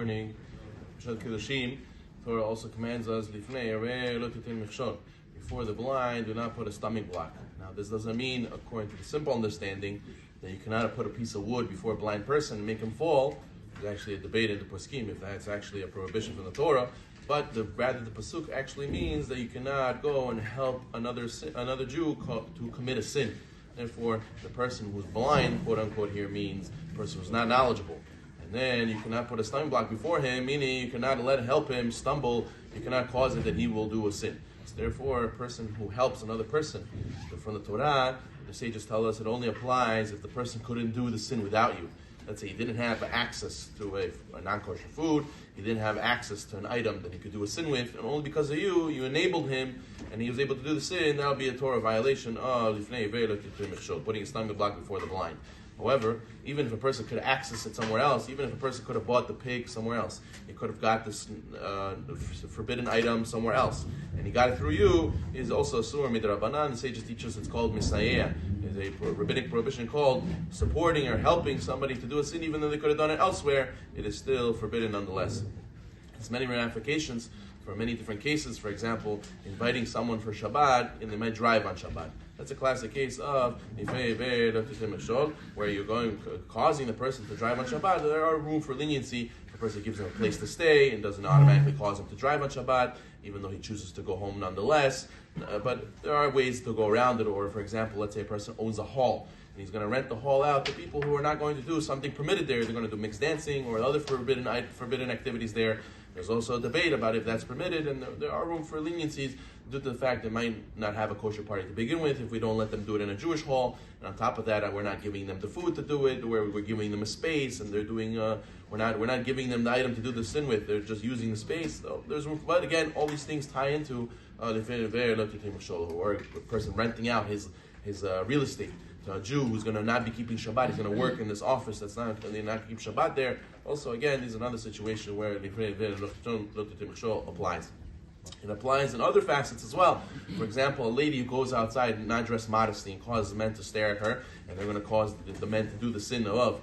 morning. Torah also commands us, before the blind, do not put a stumbling block. Now, this doesn't mean, according to the simple understanding, that you cannot put a piece of wood before a blind person and make him fall. There's actually a debate in the Poskim if that's actually a prohibition from the Torah. But rather, the pasuk actually means that you cannot go and help another Jew to commit a sin. Therefore, the person who's blind, quote unquote, here means the person who's not knowledgeable. And then you cannot put a stumbling block before him, meaning you cannot help him stumble. You cannot cause it that he will do a sin. So therefore, a person who helps another person, from the Torah, the sages tell us it only applies if the person couldn't do the sin without you. Let's say he didn't have access to a non-kosher food, he didn't have access to an item that he could do a sin with, and only because of you enabled him, and he was able to do the sin. That would be a Torah violation of putting a stumbling block before the blind. However, even if a person could access it somewhere else, even if a person could have bought the pig somewhere else, he could have got this forbidden item somewhere else, and he got it through you, is also a surah midrabanan. The sages teach us it's called misayeh. It's a rabbinic prohibition called supporting or helping somebody to do a sin, even though they could have done it elsewhere. It is still forbidden nonetheless. There's many ramifications for many different cases. For example, inviting someone for Shabbat, and they might drive on Shabbat. That's a classic case of where you're causing the person to drive on Shabbat. There are room for leniency. The person gives them a place to stay and doesn't automatically cause him to drive on Shabbat, even though he chooses to go home nonetheless. But there are ways to go around it. Or, for example, let's say a person owns a hall, and he's going to rent the hall out to people who are not going to do something permitted there. They're going to do mixed dancing or other forbidden activities there. There's also a debate about if that's permitted, and there are room for leniencies due to the fact they might not have a kosher party to begin with if we don't let them do it in a Jewish hall. And on top of that, we're not giving them the food to do it, where we're giving them a space, and they're doing. We're not giving them the item to do the sin with. They're just using the space. So there's room. But again, all these things tie into or a person renting out his real estate to a Jew who's going to not be keeping Shabbat. He's going to work in this office that's not keep Shabbat there. Also, again, this is another situation where applies. It applies in other facets as well. For example, a lady who goes outside and not dressed modestly and causes men to stare at her, and they're going to cause the men to do the sin of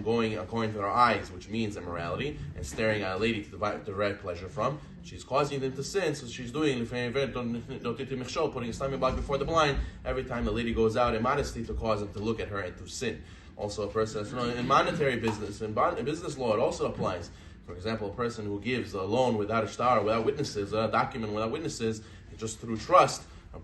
going according to their eyes, which means immorality, and staring at a lady to derive pleasure from. She's causing them to sin, so she's doing putting a stumbling block before the blind every time the lady goes out in modesty to cause them to look at her and to sin. Also, a person in monetary business, in business law, it also applies. For example, a person who gives a loan without a shtar, without witnesses, a document without witnesses, just through trust, the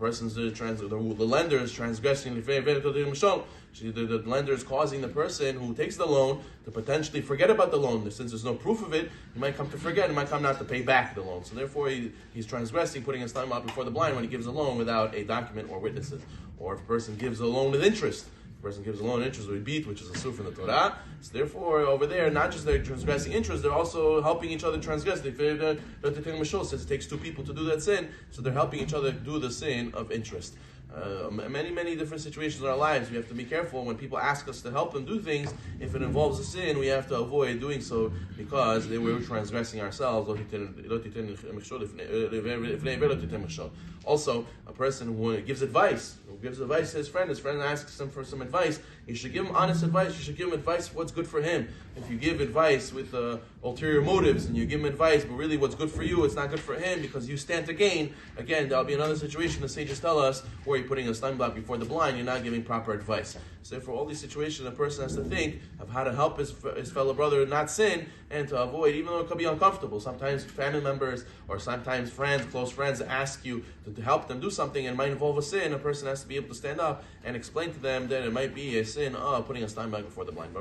lender is transgressing. The lender is causing the person who takes the loan to potentially forget about the loan. Since there's no proof of it, he might come to forget, he might come not to pay back the loan. So therefore, he's transgressing, putting his time out before the blind when he gives a loan without a document or witnesses. Or if a person gives a loan with interest, person gives a loan interest with beat, which is a sur from the Torah. So therefore, over there, not just they're transgressing interest, they're also helping each other transgress. Since it takes two people to do that sin, so they're helping each other do the sin of interest. Many different situations in our lives. We have to be careful when people ask us to help them do things. If it involves a sin, we have to avoid doing so because we're transgressing ourselves. Also, a person who gives advice to his friend asks him for some advice, you should give him honest advice. You should give him advice what's good for him. If you give advice with ulterior motives and you give him advice, but really what's good for you, it's not good for him because you stand to gain, again, there'll be another situation the sages tell us where you're putting a stumbling block before the blind, you're not giving proper advice. So for all these situations, a person has to think of how to help his fellow brother not sin and to avoid, even though it could be uncomfortable. Sometimes family members or sometimes friends, close friends, ask you to help them do something and it might involve a sin. A person has to be able to stand up and explain to them that it might be a sin of putting a stumbling block before the blind.